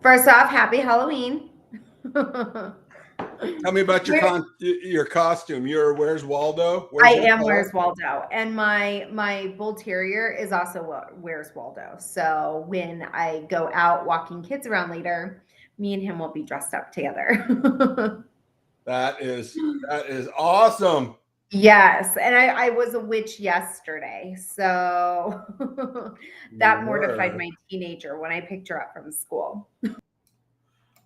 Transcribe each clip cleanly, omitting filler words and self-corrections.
First off, happy Halloween. Tell me about your costume. You're Where's Waldo? I Where's your am dog? Where's Waldo, and my bull terrier is also Where's Waldo. So when I go out walking kids around later, me and him will be dressed up together. That is awesome. Yes, and I was a witch yesterday, so You that mortified were. my teenager when I picked her up from school.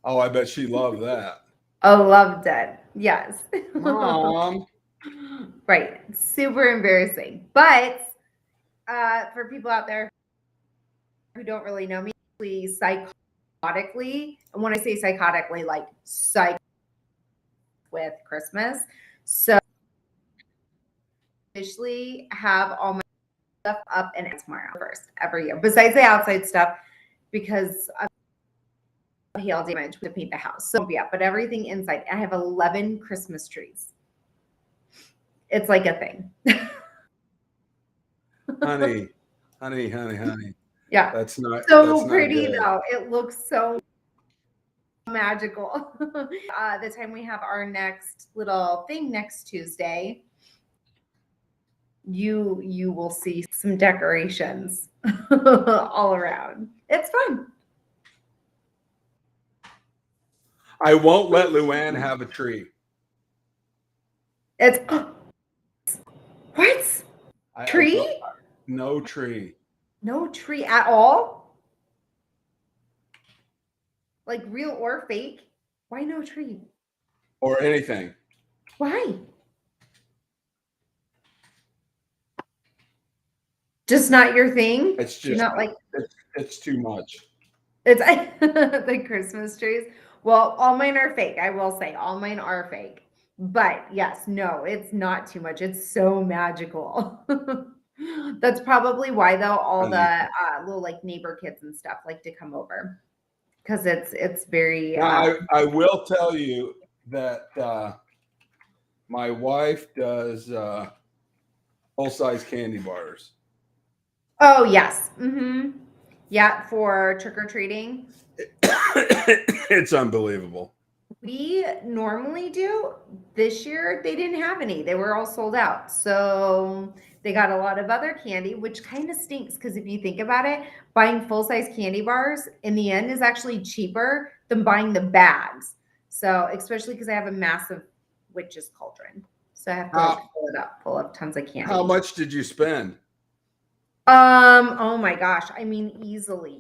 Oh, I bet she loved that. Oh, loved it. Yes. Mom. Right. Super embarrassing. But for people out there who don't really know me, psychotically, and when I say psychotically, like psych with Christmas. So officially have all my stuff up and tomorrow first every year, besides the outside stuff, because of hail damage to paint the house. So yeah, but everything inside. I have 11 Christmas trees. It's like a thing. Honey, honey. Yeah. That's So not pretty good. though. It looks so magical. The time we have our next little thing next Tuesday, you will see some decorations all around. It's fun. I won't let Luann have a tree. It's what? I told Tree? no tree. No tree at all? Like real or fake? Why no tree? Or anything. Why? Just not your thing? It's You're just not like it's too much. it's the Christmas trees. Well, all mine are fake. I will say all mine are fake. But yes, no, it's not too much. It's so magical. That's probably why though all Honey. the little like neighbor kids and stuff like to come over because it's very Now I will tell you that my wife does full size candy bars. oh yes. Mm-hmm. Yeah, for trick or treating. It's unbelievable. We normally do. This year they didn't have any. They were all sold out. So they got a lot of other candy, which kind of stinks because if you think about it, buying full-size candy bars in the end is actually cheaper than buying the bags. So especially because I have a massive witch's cauldron. So I have to like How pull up tons of how candy. much did you spend? Oh my gosh. I mean, easily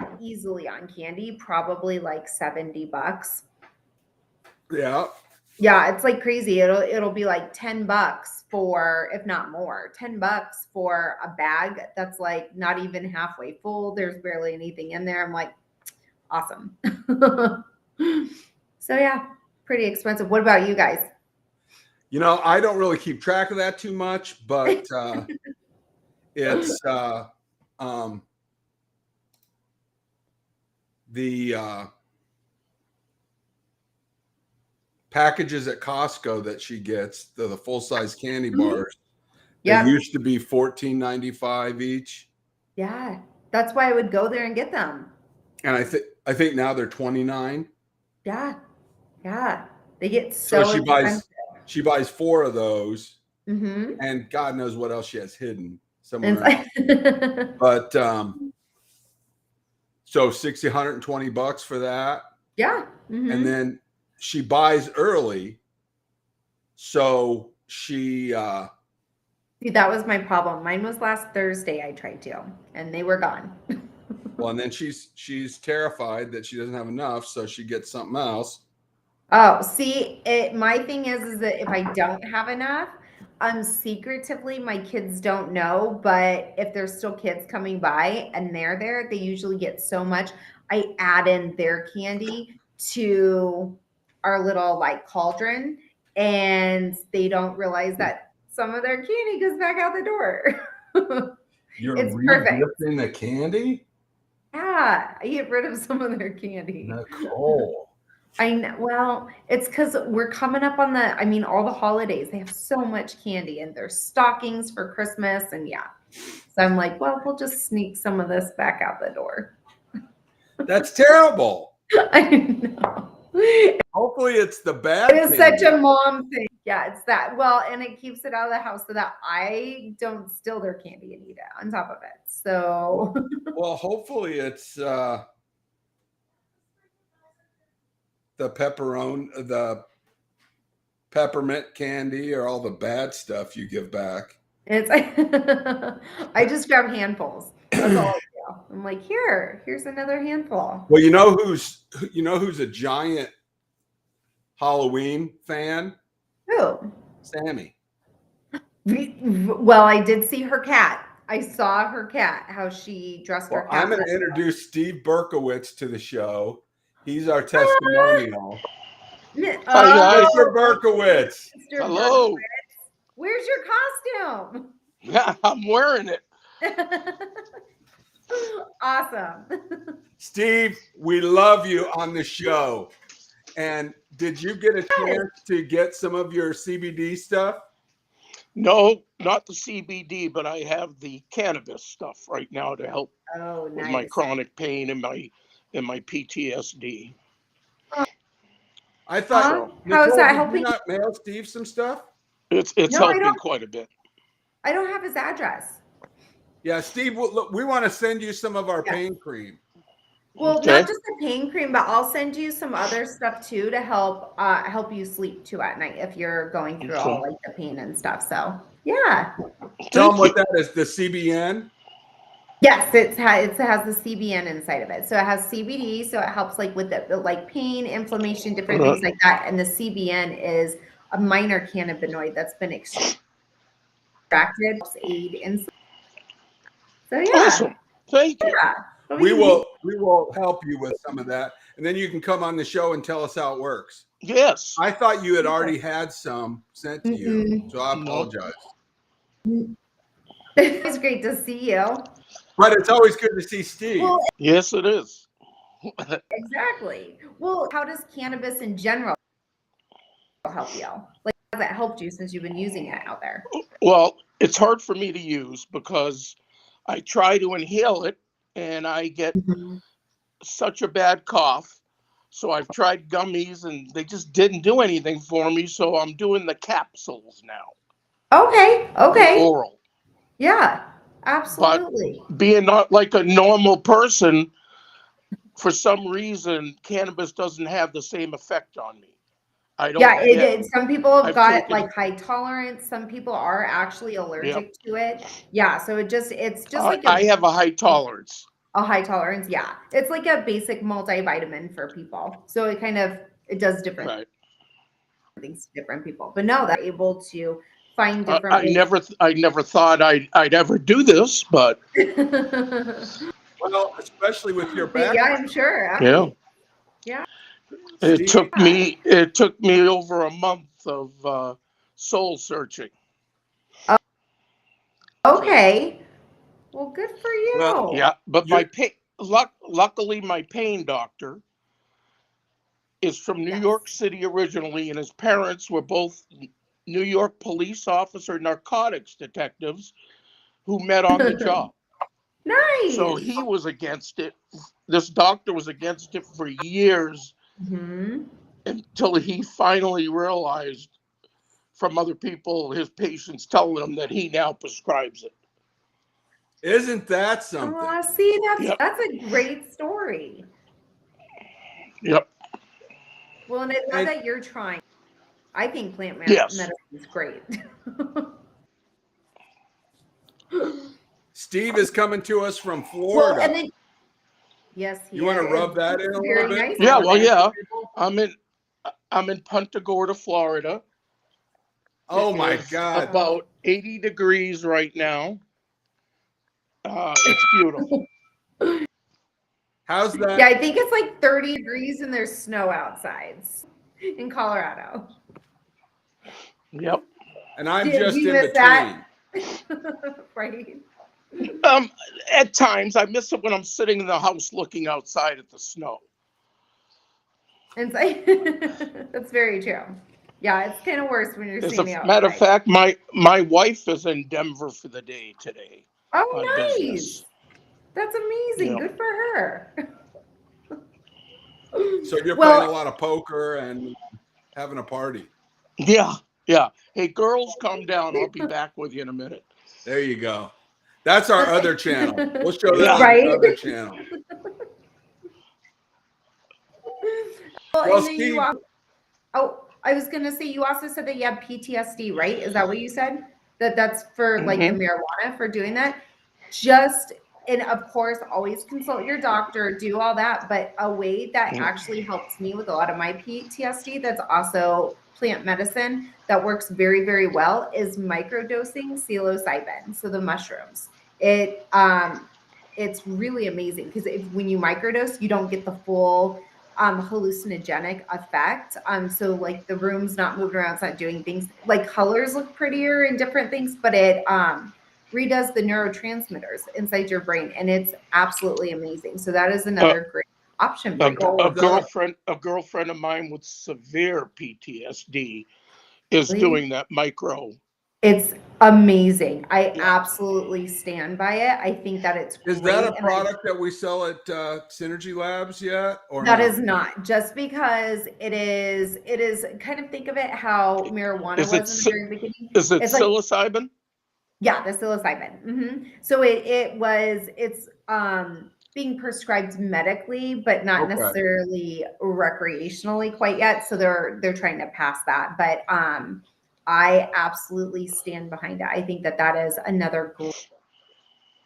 on candy, probably like $70. Yeah. Yeah, it's like crazy. It'll be like $10 for, if not more, $10 for a bag that's like not even halfway full. There's barely anything in there. I'm like, awesome. So yeah, pretty expensive. What about you guys? I don't really keep track of that too much, but it's um, the packages at Costco that she gets, the full size candy bars. They Yeah, used to be $14.95 each, yeah. That's why I would go there and get them. and I think now they're 29. Yeah, yeah. They get So so she buys four of those, mm-hmm. and God knows what else she has hidden It's somewhere else. like But so 60, $120 for that, yeah. and Mm-hmm. then she buys early, so she See, that was my problem. Mine was last Thursday I tried to, and they were gone. well, and then she's terrified that she doesn't have enough, so she gets something else. Oh, see, my thing is that if I don't have enough, secretively my kids don't know, but if there's still kids coming by and they're there, they usually get so much. I add in their candy to our little like cauldron, and they don't realize that some of their candy goes back out the door. You're It's perfect. regifting the candy, Yeah, I get rid of some of their candy. Nicole. I know. Well, it's because we're coming up on I mean, all the holidays. They have so much candy and there's stockings for Christmas. And yeah. So I'm like, well, we'll just sneak some of this back out the door. That's terrible. I know. Hopefully, it's the bad It is candy. such a mom thing. Yeah, it's that. Well, and it keeps it out of the house so that I don't steal their candy and eat it on top of it. So Well, hopefully, it's the the peppermint candy, or all the bad stuff you give back. it's I just grab handfuls. That's all I do. I'm like, here's another handful. Well, you know who's a giant Halloween fan? Who? Sammy. Well, I did see her cat. I saw her cat, how she dressed her Well, cat. I'm going to introduce Steve Berkowitz to the show. He's our testimonial. Mr. Berkowitz. Mr. Hello. Berkowitz. Where's your costume? Yeah, I'm wearing it. Awesome. Steve, we love you on the show. And did you get a chance to get some of your CBD stuff? No, not the CBD, but I have the cannabis stuff right now to help with my Nice. chronic pain and my PTSD. I thought, How is Nicole, that did helping? you not mail Steve some stuff? It's No, I helping don't. quite a bit. I don't have his address. Yeah, Steve, look, we want to send you some of our Yeah. pain cream. Well, Okay. not just the pain cream, but I'll send you some other stuff too to help you sleep too at night if you're going through all like the pain and stuff. So yeah. Tell them Thank what you. that is, the CBN. Yes, it has the CBN inside of it. So it has CBD, so it helps like with the like pain, inflammation, different things like that. And the CBN is a minor cannabinoid that's been extracted, helps aid in. So yeah. Awesome. Thank you. Yeah. We will help you with some of that, and then you can come on the show and tell us how it works. Yes. I thought you had already had some sent to you, so I No. apologize. It's great to see you. But it's always good to see Steve. Well, Yes, it is. exactly. Well, how does cannabis in general help you? Like, how has it helped you since you've been using it out there? Well, it's hard for me to use because I try to inhale it and I get such a bad cough. So I've tried gummies and they just didn't do anything for me. So I'm doing the capsules now. Okay. The oral. Yeah, absolutely. Being not like a normal person, for some reason, cannabis doesn't have the same effect on me. I don't. Yeah, it did. Some people have I've got taken- like high tolerance. Some people are actually allergic to it. Yeah, so it's just like I have a high tolerance. a high tolerance. Yeah, it's like a basic multivitamin for people. So it does different Right. things to different people. But no, they're able to find different. I never thought I'd ever do this, but Well, especially with your But back. yeah, I'm sure. yeah. Yeah. It took me over a month of soul searching. Okay. Well, good for you. Well, Yeah, but my luckily my pain doctor is from New York City originally, and his parents were both New York police officer narcotics detectives who met on the job. Nice. So he was against it. This doctor was against it for years until he finally realized from other people, his patients telling him that he now prescribes it. Isn't that something? Oh, see, Yep. that's a great story. Yep. Well, and I love And- that you're trying. I think plant Yes. medicine is great. Steve is coming to us from Well, Florida. and then yes, You want to rub that in a Very little bit? nice. Yeah, over well, there. yeah. I'm in Punta Gorda, Florida. Oh my It's God. about 80 degrees right now. It's beautiful. How's that? Yeah, I think it's like 30 degrees and there's snow outside in Colorado. Yep. And I'm Did just you in miss between. that? Right. At times I miss it when I'm sitting in the house looking outside at the snow. And it's like, that's very true. Yeah, it's kind of worse when you're As a standing outside. matter of fact, my wife is in Denver for the day today. Oh, on nice. business. That's amazing. Yeah. Good for her. So you're Well- playing a lot of poker and having a party. Yeah, yeah. Hey, girls, calm down. I'll be back with you in a minute. There you go. That's our other channel. We'll show that on Right? the other channel. Well, Well, and then Steve, I was gonna say you also said that you have PTSD, right? Is that what you said? That's for like the marijuana for doing that? And of course, always consult your doctor, do all that. But a way that actually helps me with a lot of my PTSD that's also plant medicine that works very, very well is microdosing psilocybin. So the mushrooms. It's really amazing because when you microdose, you don't get the full hallucinogenic effect. So like the room's not moving around, it's not doing things like colors look prettier and different things, but it redoes the neurotransmitters inside your brain, and it's absolutely amazing. So that is another great option for you. A girlfriend of mine with severe PTSD is doing that micro. It's amazing. I absolutely stand by it. I think that it's great. Is that a product that we sell at Synergy Labs yet? Or that is not, just because it is kind of, think of it how marijuana was in the very beginning. Is it it's psilocybin? Like, yeah, the psilocybin. So it's being prescribed medically, but not necessarily recreationally quite yet. So they're trying to pass that. But I absolutely stand behind it. I think that is another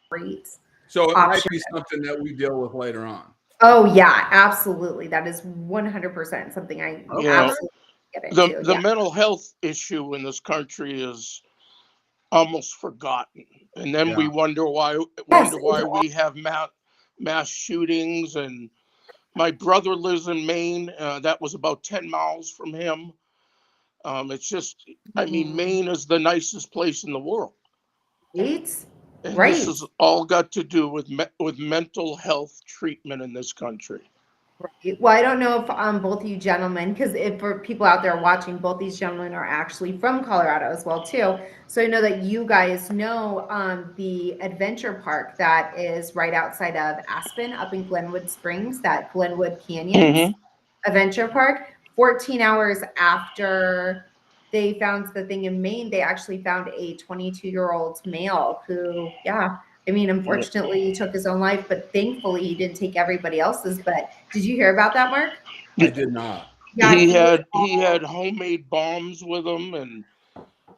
great. So it might be something that we deal with later on. Oh yeah, absolutely. That is 100% something I absolutely get into. The mental health issue in this country is almost forgotten, and then we wonder why we have mass shootings. And my brother lives in Maine. That was about 10 miles from him. It's just, I mean, Maine is the nicest place in the world. It's and this has all got to do with mental health treatment in this country. Right. Well, I don't know if both of you gentlemen, because if for people out there watching, both these gentlemen are actually from Colorado as well too. So I know that you guys know the adventure park that is right outside of Aspen, up in Glenwood Springs, that Glenwood Canyons Adventure Park. 14 hours after they found the thing in Maine, they actually found a 22-year-old male who, unfortunately he took his own life, but thankfully he didn't take everybody else's. But did you hear about that, Mark? I did not. Yeah, he had homemade bombs with him, and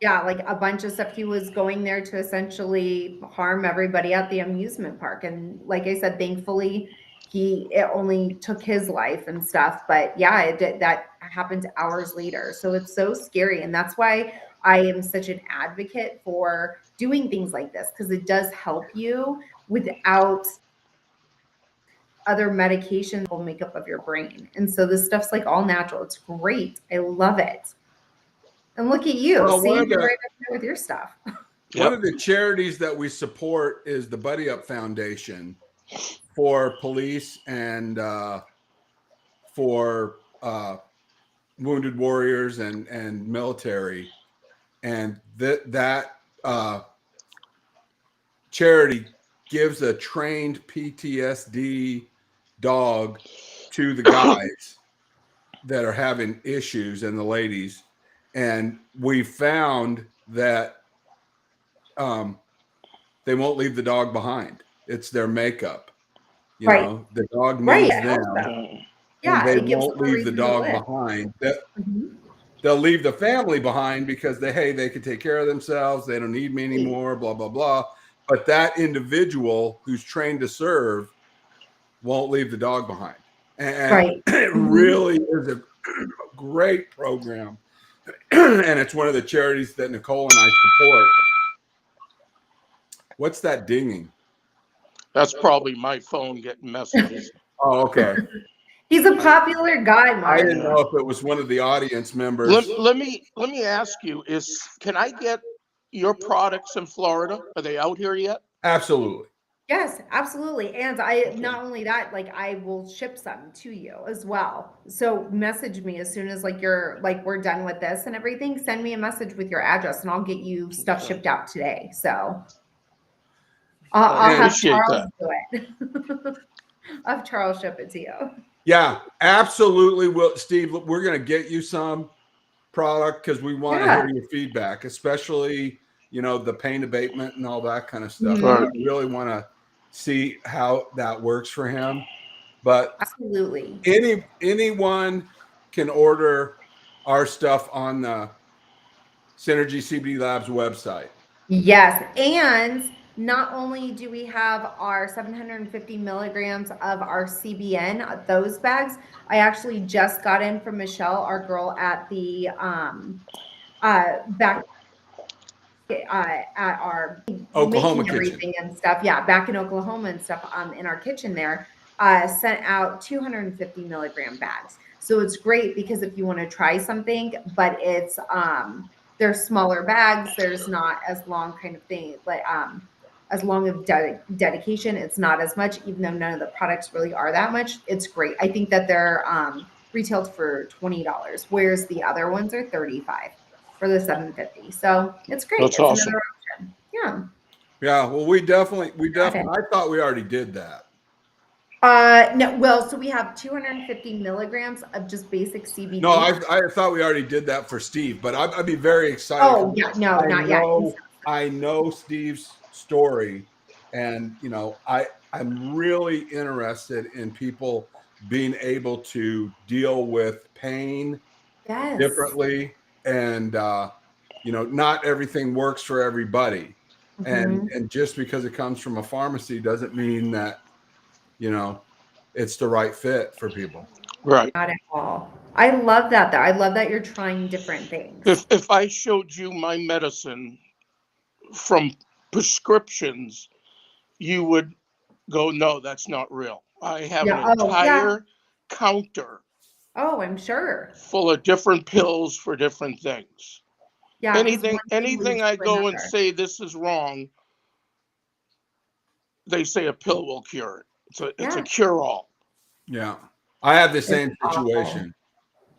like a bunch of stuff. He was going there to essentially harm everybody at the amusement park. And like I said, thankfully it only took his life and stuff. But yeah, that happened hours later. So it's so scary. And that's why I am such an advocate for doing things like this, because it does help you without other medications will make up of your brain. And so this stuff's like all natural. It's great. I love it. And look at you. Well, See, you're right up there with your stuff. One of the charities that we support is the Buddy Up Foundation for police and for wounded warriors and military. And that charity gives a trained PTSD dog to the guys that are having issues and the ladies. And we found that they won't leave the dog behind. It's their makeup. You know, the dog needs them. Yeah, and they won't leave the dog behind. They'll leave the family behind because they can take care of themselves. They don't need me anymore, blah, blah, blah. But that individual who's trained to serve won't leave the dog behind. And it really is a great program. And it's one of the charities that Nicole and I support. What's that dinging? That's probably my phone getting messages. Oh, okay. He's a popular guy, Mark. I didn't know if it was one of the audience members. Let me ask you: can I get your products in Florida? Are they out here yet? Absolutely. Yes, absolutely. And not only that, like I will ship some to you as well. So message me as soon as we're done with this and everything. Send me a message with your address and I'll get you stuff shipped out today. So I'll have Charles do it. I'll have Charles ship it to you. Yeah, absolutely. Will Steve, we're going to get you some product because we want to hear your feedback, especially, you know, the pain abatement and all that kind of stuff. Right. We really want to see how that works for him. But absolutely, anyone can order our stuff on the Synergy CBD Labs website. yes. And not only do we have our 750 milligrams of our CBN, those bags, I actually just got in from Michelle, our girl at the back at our Oklahoma making everything kitchen and stuff. Yeah, back in Oklahoma and stuff. In our kitchen there, sent out 250 milligram bags. So it's great because if you want to try something, but it's they're smaller bags. There's not as long kind of thing, like as long of dedication. It's not as much, even though none of the products really are that much. It's great. I think that they're retailed for $20, whereas the other ones are $35 for the 750. So it's great. That's it's awesome. Another option. Yeah. Yeah, well, we definitely. I thought we already did that. No, well, so we have 250 milligrams of just basic CBD. No, I thought we already did that for Steve, but I'd be very excited. Oh, yeah, no, not yet. I know Steve's story, and you know, I'm really interested in people being able to deal with pain differently, and you know, not everything works for everybody. And just because it comes from a pharmacy doesn't mean that, you know, it's the right fit for people. Right. Not at all. I love that though. I love that you're trying different things. If I showed you my medicine from prescriptions, you would go, no, that's not real. I have an entire counter. Oh, I'm sure. Full of different pills for different things. Yeah. Anything I go and say this is wrong, they say a pill will cure it. It's a cure-all. Yeah. I have the same situation,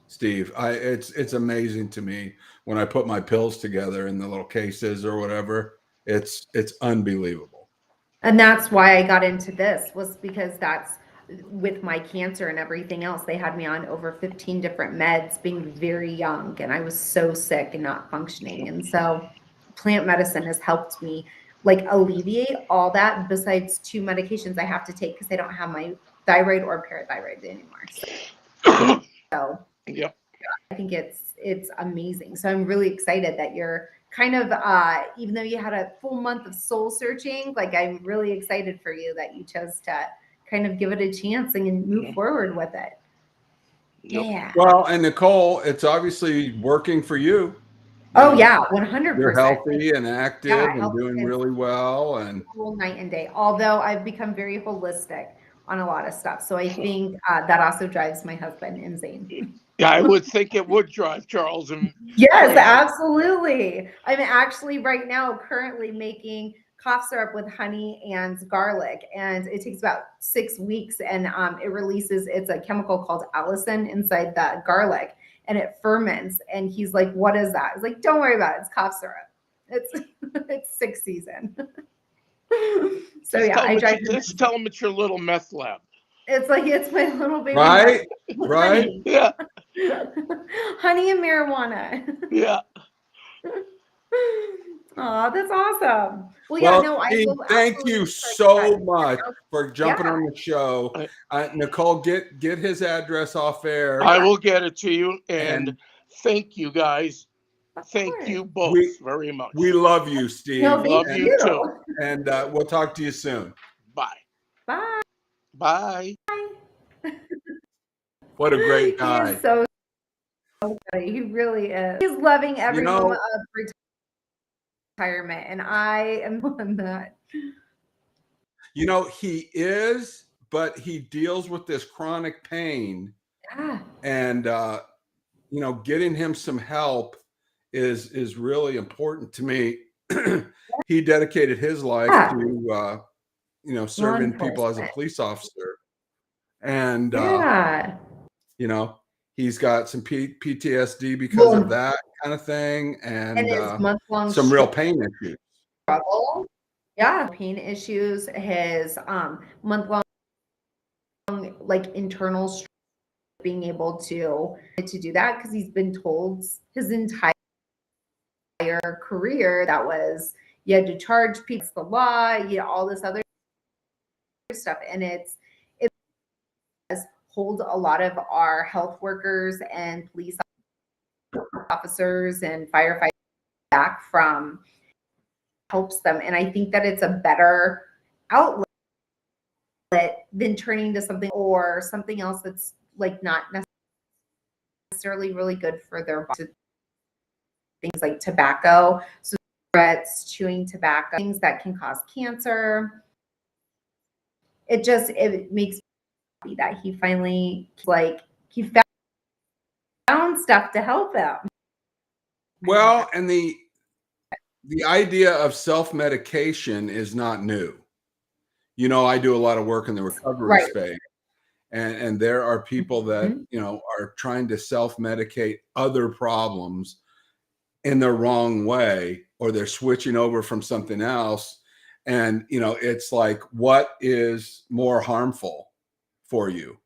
Steve. It's amazing to me when I put my pills together in the little cases or whatever. It's unbelievable. And that's why I got into this, was because that's with my cancer and everything else. They had me on over 15 different meds being very young, and I was so sick and not functioning. And so plant medicine has helped me like alleviate all that, besides 2 medications I have to take because I don't have my thyroid or parathyroid anymore. So yeah, I think it's amazing. So I'm really excited that you're kind of even though you had a full month of soul searching, like I'm really excited for you that you chose to kind of give it a chance and move forward with it. Yep. Yeah. Well, and Nicole, it's obviously working for you. Oh yeah, 100%. You're healthy and active and doing really well, and whole night and day. Although I've become very holistic on a lot of stuff, so I think that also drives my husband insane. Yeah, I would think it would drive Charles. Yes, absolutely. I'm actually right now currently making cough syrup with honey and garlic, and it takes about 6 weeks, and it releases. It's a chemical called allicin inside the garlic, and it ferments. And he's like, "What is that?" I was like, "Don't worry about it. It's cough syrup. It's 6 season." So yeah, I drive. Just tell him it's your little meth lab. It's like it's my little baby. Right. Yeah. Honey and marijuana. Yeah. Oh, that's awesome. Well, yeah, no, Steve, thank you so much for jumping on the show. Nicole, get his address off air. I will get it to you, and thank you guys. Thank you both very much. We love you, Steve. No, love you too. And we'll talk to you soon. Bye. Bye. Bye. What a great guy. He is so funny. He really is. He's loving every moment of retirement, and I am on that. You know, he is, but he deals with this chronic pain. Yeah. And you know, getting him some help is really important to me. He dedicated his life to you know, serving people as a police officer. And you know, he's got some PTSD because of that kind of thing, and his month-long some real pain issues. Struggle. Yeah, pain issues. His month-long like internal being able to do that, because he's been told his entire career that was, you had to charge people, it's the law, all this other stuff. And it does hold a lot of our health workers and police officers and firefighters back from, helps them. And I think that it's a better outlet than turning to something or something else that's like not necessarily really good for their body. Things like tobacco, so cigarettes, chewing tobacco, things that can cause cancer. It makes me that he finally, like, he found stuff to help him. Well, and the idea of self-medication is not new. I do a lot of work in the recovery space, and there are people that, are trying to self-medicate other problems in the wrong way, or they're switching over from something else. And, it's like, what is more harmful for you?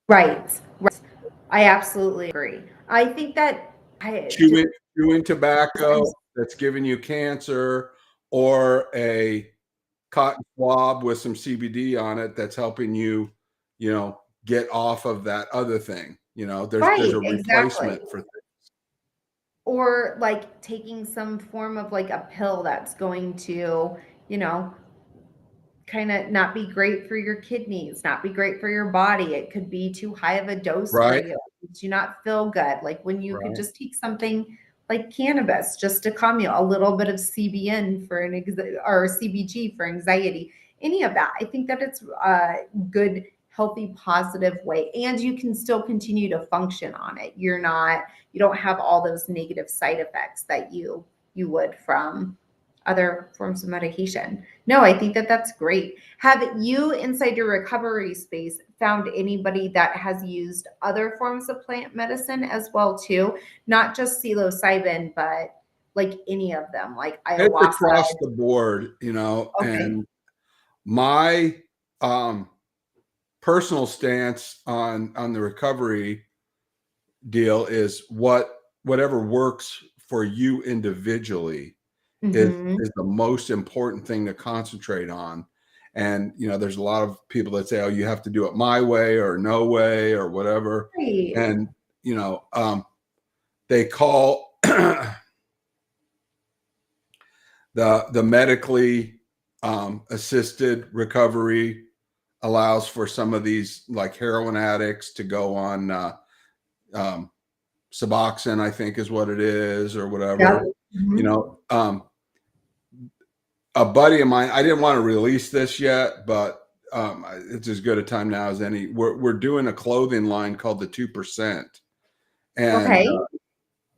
Right. I absolutely agree. I think that chewing tobacco that's giving you cancer, or a cotton swab with some CBD on it that's helping you, get off of that other thing. There's a replacement for things. Or like taking some form of like a pill that's going to, kind of not be great for your kidneys, not be great for your body. It could be too high of a dose for you. Do not feel good. Like when you could just take something like cannabis just to calm you, a little bit of CBN or CBG for anxiety, any of that. I think that it's a good, healthy, positive way. And you can still continue to function on it. You don't have all those negative side effects that you would from other forms of medication. No, I think that that's great. Have you, inside your recovery space, found anybody that has used other forms of plant medicine as well too? Not just psilocybin, but like any of them, like ayahuasca? It's across the board, and my personal stance on the recovery deal is whatever works for you individually is the most important thing to concentrate on. And, there's a lot of people that say, oh, you have to do it my way or no way or whatever. Right. And, they call the medically assisted recovery allows for some of these like heroin addicts to go on Suboxone, I think is what it is, or whatever. A buddy of mine, I didn't want to release this yet, but it's as good a time now as any. We're doing a clothing line called the 2%. And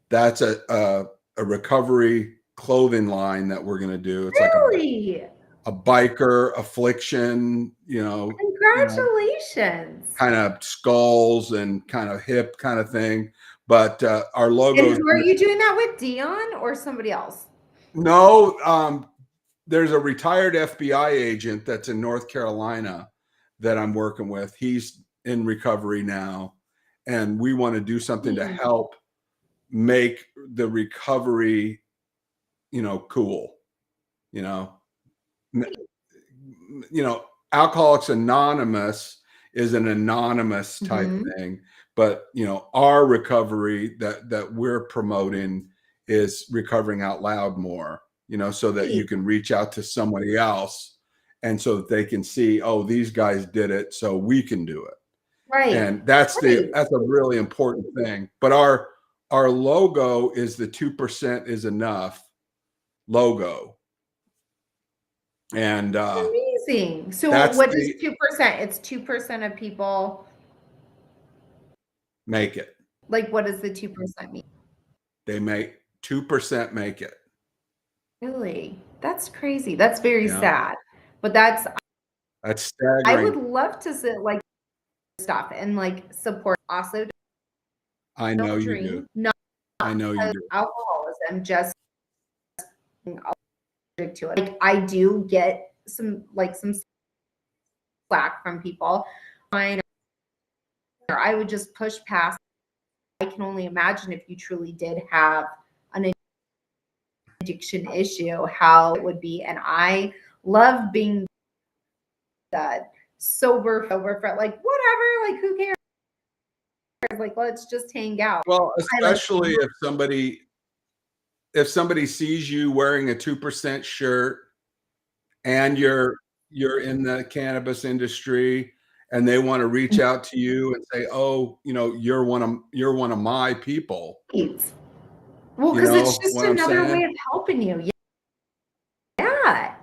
that's a recovery clothing line that we're going to do. It's really? Like a biker affliction, Congratulations. Kind of skulls and kind of hip kind of thing. But our logo. And are you doing that with Dion or somebody else? No, there's a retired FBI agent that's in North Carolina that I'm working with. He's in recovery now, and we want to do something to help make the recovery, cool. Alcoholics Anonymous is an anonymous type thing, but our recovery that we're promoting is recovering out loud more, so that you can reach out to somebody else, and so that they can see, oh, these guys did it, so we can do it. Right. And that's a really important thing. But our logo is the 2% is enough logo. And amazing. So what is 2%? It's 2% of people make it. Like, what does the 2% mean? They make 2% make it. Really? That's crazy. That's very sad. But that's staggering. I would love to sit like stuff and like support. Also, I know you do. Not I know you do. Alcoholism, just allergic to it. Like, I do get some slack from people. I would just push past. I can only imagine if you truly did have an addiction issue, how it would be. And I love being that sober for like, whatever, like, who cares? Like, let's just hang out. Well, especially if somebody sees you wearing a 2% shirt and you're in the cannabis industry and they want to reach out to you and say, "Oh, you're one of my people." Well, because it's just another way of helping you. Yeah.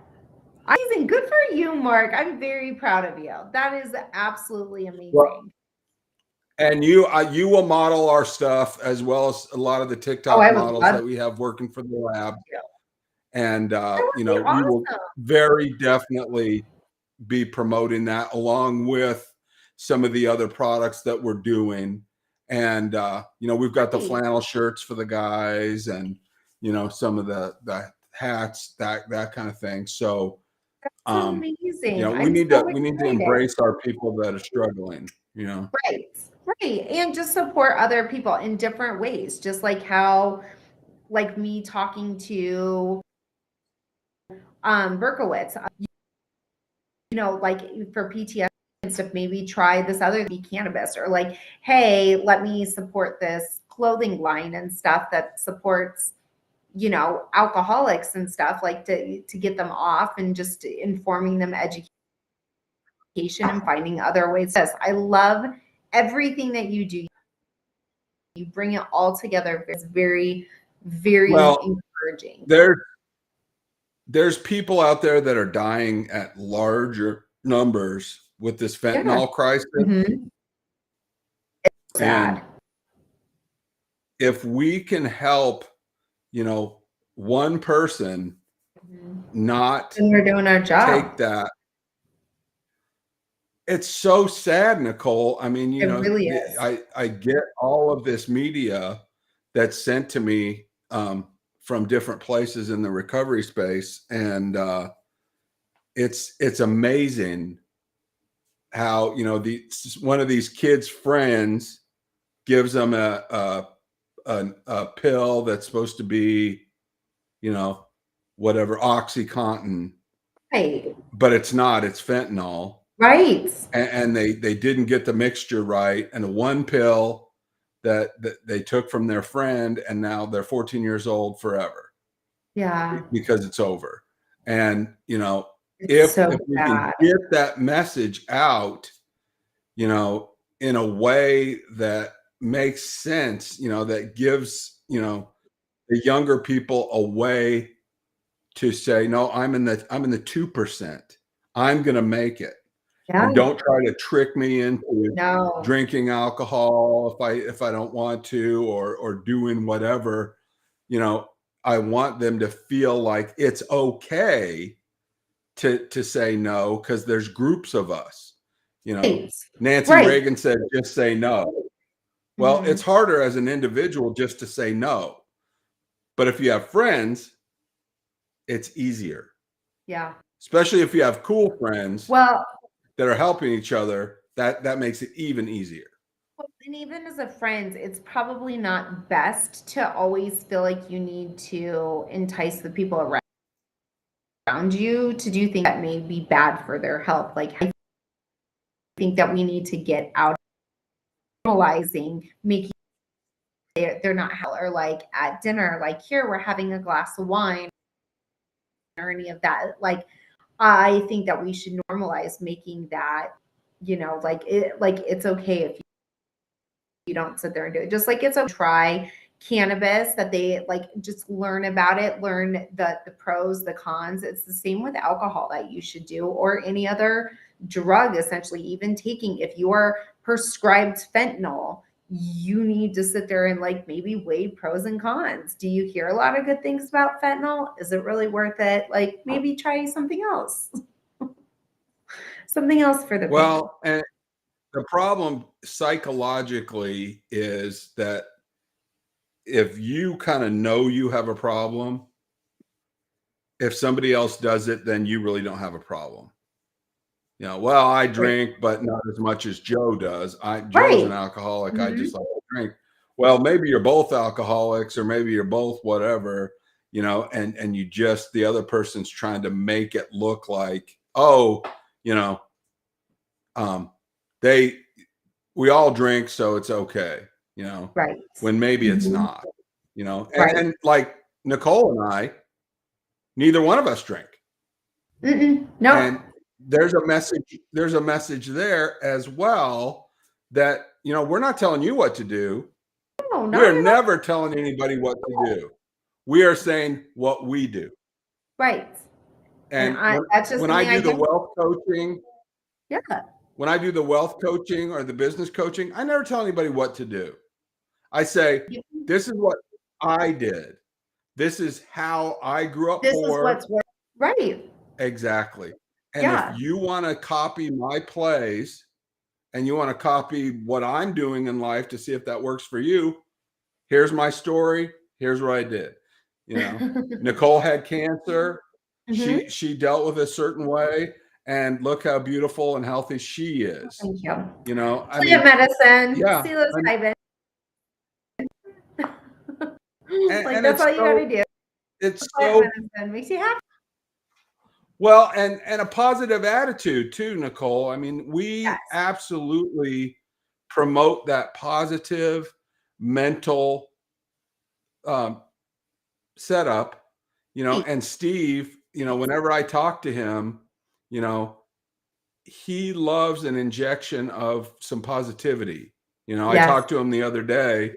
Amazing. Good for you, Mark. I'm very proud of you. That is absolutely amazing. Well, and you will model our stuff as well as a lot of the TikTok models that we have working for the lab. And we will very definitely be promoting that along with some of the other products that we're doing. And we've got the flannel shirts for the guys and some of the hats, that kind of thing. So amazing. we need to embrace our people that are struggling, Right. And just support other people in different ways, just like how, like me talking to Berkowitz, like for PTSD and stuff, maybe try this other cannabis, or like, hey, let me support this clothing line and stuff that supports alcoholics and stuff, like to get them off, and just informing them education and finding other ways. Yes, I love everything that you do. You bring it all together. It's very, very encouraging. There's people out there that are dying at larger numbers with this fentanyl crisis. Mm-hmm. It's sad. And if we can help, one person not and we're doing our job. Take that. It's so sad, Nicole. I mean, it really is. I get all of this media that's sent to me from different places in the recovery space, and it's amazing how one of these kids' friends gives them a pill that's supposed to be, whatever, OxyContin, right? But it's not. It's fentanyl. Right. And they didn't get the mixture right. And the one pill that they took from their friend, and now they're 14 years old forever. Yeah. Because it's over. And, if we can get that message out, in a way that makes sense, that gives, the younger people a way to say, no, I'm in the 2%. I'm going to make it. Yeah. And don't try to trick me into drinking alcohol if I don't want to, or doing whatever. I want them to feel like it's okay to say no, because there's groups of us. Nancy Reagan said, just say no. Well, it's harder as an individual just to say no. But if you have friends, it's easier. Yeah. Especially if you have cool friends that are helping each other, that makes it even easier. Well, and even as a friend, it's probably not best to always feel like you need to entice the people around you to do things that may be bad for their health. Like, I think that we need to get out of normalizing making they're not hell, or like at dinner, like, here we're having a glass of wine or any of that. Like, I think that we should normalize making that, it's okay if you don't sit there and do it. Just like it's okay to try cannabis, that they just learn about it, learn the pros, the cons. It's the same with alcohol that you should do, or any other drug, essentially. Even taking, if you are prescribed fentanyl, you need to sit there and maybe weigh pros and cons. Do you hear a lot of good things about fentanyl? Is it really worth it? Maybe try something else. Something else for the pain. And the problem psychologically is that if you kind of know you have a problem, if somebody else does it, then you really don't have a problem. You know, well, I drink, but not as much as Joe does. Joe's Right. an alcoholic. I just like to drink. Well, maybe you're both alcoholics, or maybe you're both whatever, you know, and you just, the other person's trying to make it look like, oh, you know, we all drink, so it's okay, you know, Right. when maybe it's not, you know, Right. and like Nicole and I, neither one of us drink. No. And there's a message there as well, that, you know, we're not telling you what to do. No, We're never telling anybody what to do. We are saying what we do. Right. And that's just when I do the wealth coaching, yeah. when I do the wealth coaching or the business coaching, I never tell anybody what to do. I say, this is what I did. This is how I grew up This poor. is what's right. Exactly. And if you want to copy my plays and you want to copy what I'm doing in life to see if that works for you, here's my story. Here's what I did. You know, Nicole had cancer. She dealt with a certain way, and look how beautiful and healthy she is. Thank you. You know, I mean, medicine. Yeah. Psilocybin. And that's all you got to do. It's so medicine makes you happy. Well, and a positive attitude too, Nicole. I mean, we absolutely promote that positive mental setup, you know, and Steve, you know, whenever I talk to him, you know, he loves an injection of some positivity. You know, I talked to him the other day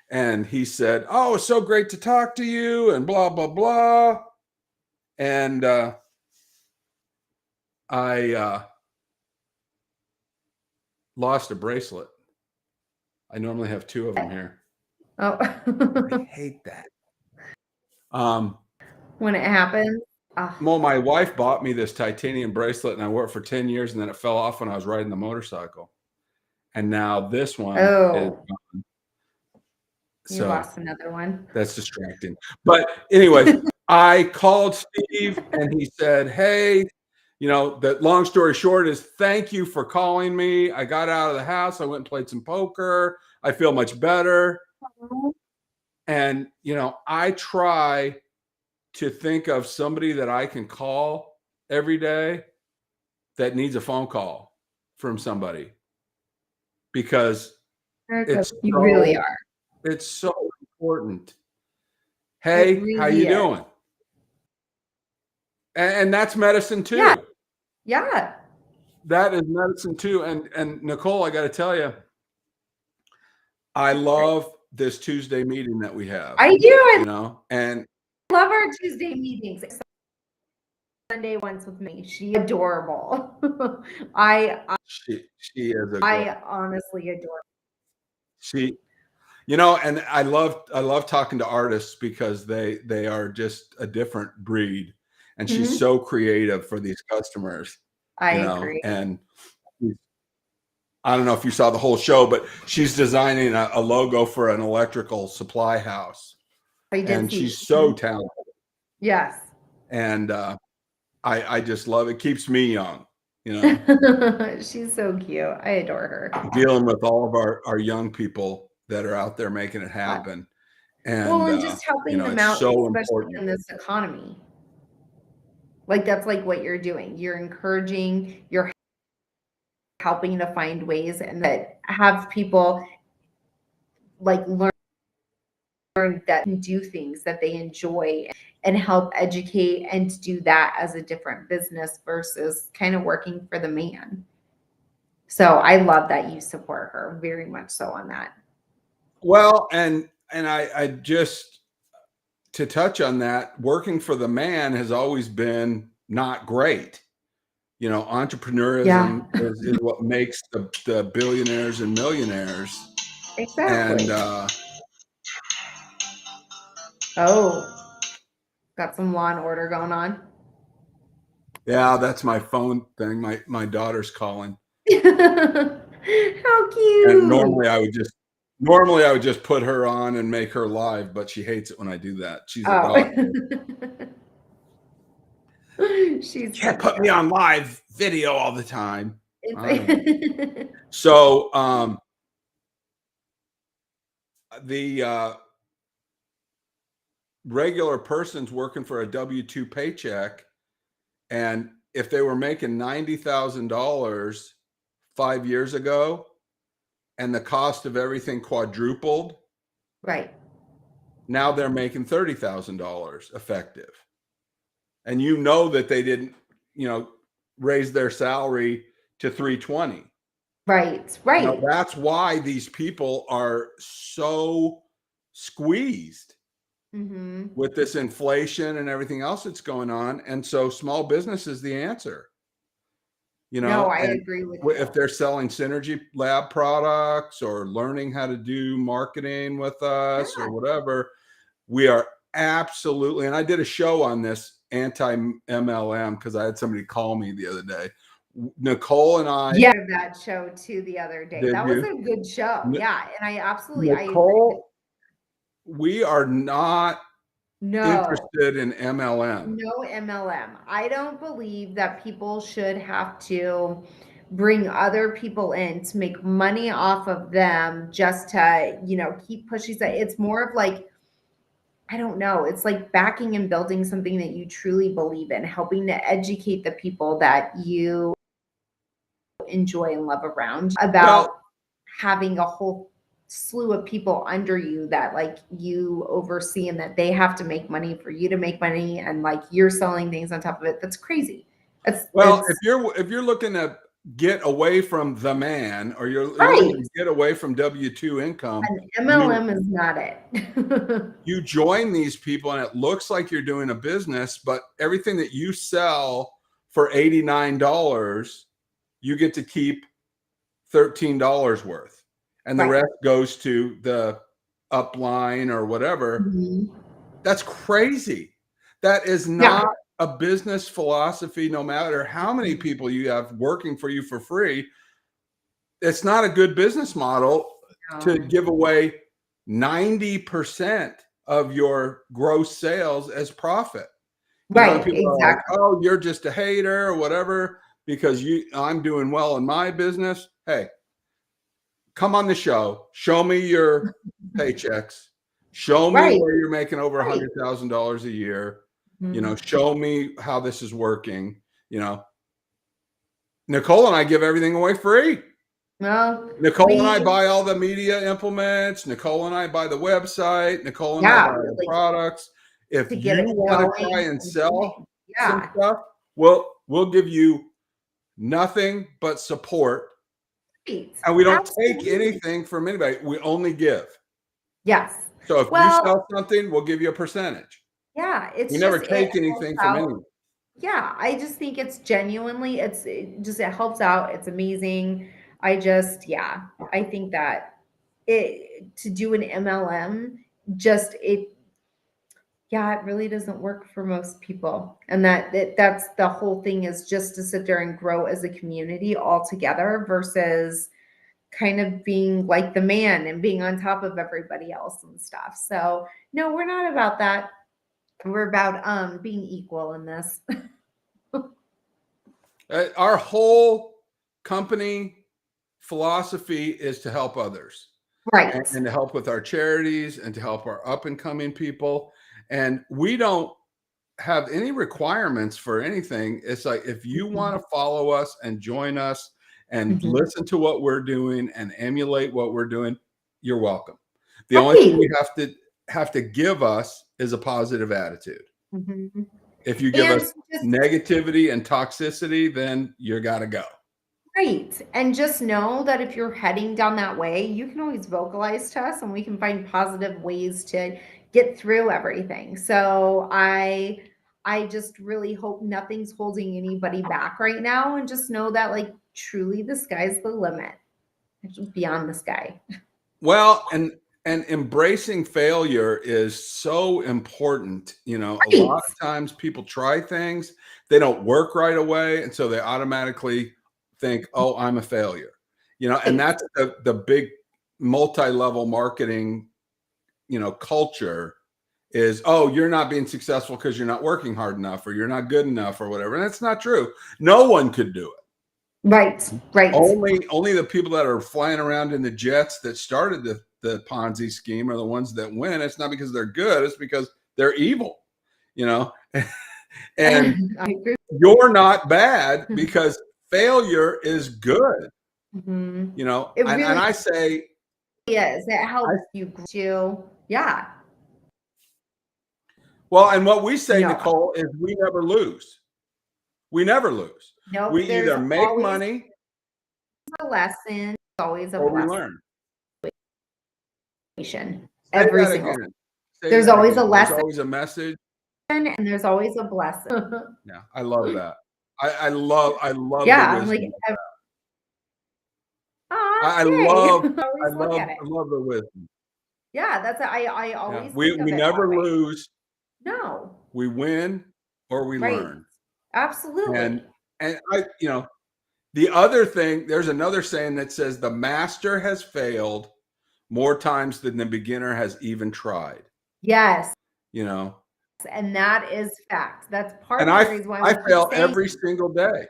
and he said, "Oh, it's so great to talk to you," and blah, blah, blah. And I lost a bracelet. I normally have 2 of them here. Oh, I hate that. When it happens. Well, my wife bought me this titanium bracelet and I wore it for 10 years and then it fell off when I was riding the motorcycle. And now this one is gone. You lost another one. That's distracting. But anyway, I called Steve and he said, "Hey, you know, the long story short is thank you for calling me. I got out of the house. I went and played some poker. I feel much better." And, you know, I try to think of somebody that I can call every day that needs a phone call from somebody, because you really are. It's so important. Hey, really how you doing? And that's medicine too. Yeah. That is medicine too. And Nicole, I got to tell you, I love this Tuesday meeting that we have. I do. You know, and I love our Tuesday meetings. Sunday once with me. She's adorable. She is adorable. I honestly adore her. She, you know, and I love talking to artists because they are just a different breed, and she's so creative for these customers. I agree. And I don't know if you saw the whole show, but she's designing a logo for an electrical supply house. And she's so talented. Yes. And I just love it. Keeps me young, you know. She's so cute. I adore her. Dealing with all of our young people that are out there making it happen. And just helping them out, so especially important in this economy. Like that's like what you're doing. You're encouraging, you're helping to find ways and that have people like learn that can do things that they enjoy and help educate and do that as a different business versus kind of working for the man. So I love that you support her very much so on that. Well, and I just, to touch on that, working for the man has always been not great. You know, entrepreneurism is what makes the billionaires and millionaires. Exactly. And got some Law and Order going on. Yeah, that's my phone thing. My daughter's calling. How cute. And normally I would just put her on and make her live, but she hates it when I do that. She's a dog. She's Can't so put me on live video all the time. it's So the regular person's working for a W-2 paycheck, and if they were making $90,000 5 years ago and the cost of everything quadrupled, right. now they're making $30,000 effective. And you know that they didn't, raise their salary to 320. Right. Right. That's why these people are so squeezed with this inflation and everything else that's going on. And so small business is the answer. No, I agree with you. If they're selling Synergy Lab products or learning how to do marketing with us or whatever, we are absolutely, and I did a show on this anti-MLM because I had somebody call me the other day. Nicole and I that show too the other day. Did That was you? a good show. Yeah, and I absolutely Nicole, we are not No, interested in MLM. no MLM. I don't believe that people should have to bring other people in to make money off of them just to, keep pushing. It's more of like, I don't know. It's like backing and building something that you truly believe in, helping to educate the people that you enjoy and love around about having a whole slew of people under you that like you oversee and that they have to make money for you to make money and like you're selling things on top of it. That's crazy. If you're looking to get away from the man or you're looking to get away from W-2 income, an MLM is not it. You join these people and it looks like you're doing a business, but everything that you sell for $89, you get to keep $13 worth. And the rest goes to the upline or whatever. That's crazy. That is not a business philosophy, no matter how many people you have working for you for free. It's not a good business model to give away 90% of your gross sales as profit. People are like, oh, you're just a hater or whatever because I'm doing well in my business. Hey, come on the show. Show me your paychecks. Show me where you're making over $100,000 a year. Show me how this is working. Nicole and I give everything away free. Well, Nicole and I buy all the media implements. Nicole and I buy the website. Nicole and I buy the products. If you want to try and sell some stuff, we'll give you nothing but support. And we don't take anything from anybody. We only give. Yes. So if you sell something, we'll give you a percentage. Yeah. We never take anything from anyone. Yeah. I just think it's genuinely, it helps out. It's amazing. I think that to do an MLM, it really doesn't work for most people. And that's the whole thing, is just to sit there and grow as a community all together versus kind of being like the man and being on top of everybody else and stuff. So no, we're not about that. We're about being equal in this. Our whole company philosophy is to help others, right? And to help with our charities and to help our up and coming people. And we don't have any requirements for anything. It's like, if you want to follow us and join us and listen to what we're doing and emulate what we're doing, you're welcome. The only thing you have to give us is a positive attitude. If you give us negativity and toxicity, then you got to go. Right. And just know that if you're heading down that way, you can always vocalize to us and we can find positive ways to get through everything. So I just really hope nothing's holding anybody back right now, and just know that like truly the sky's the limit. Beyond the sky. Well, and embracing failure is so important. A lot of times people try things, they don't work right away, and so they automatically think, oh, I'm a failure. And that's the big multi-level marketing culture is, oh, you're not being successful because you're not working hard enough or you're not good enough or whatever. And that's not true. No one could do it. Right. Only the people that are flying around in the jets that started the Ponzi scheme are the ones that win. It's not because they're good. It's because they're evil, and you're not bad because failure is good. Mm-hmm. And I say, yes, it helps you to, yeah. Well, and what we say, Nicole, is we never lose. We never lose. Nope, we either make money, a lesson, always a or lesson. we learn. Every single. There's always a lesson. There's always a message, and there's always a blessing. Yeah, I love that. I love. Yeah, the wisdom. I love the wisdom. Yeah, that's I always. We never lose. No. We win or we learn. Absolutely. And I, the other thing, there's another saying that says the master has failed more times than the beginner has even tried. Yes. And that is fact. That's part of the reason why I fail every single day.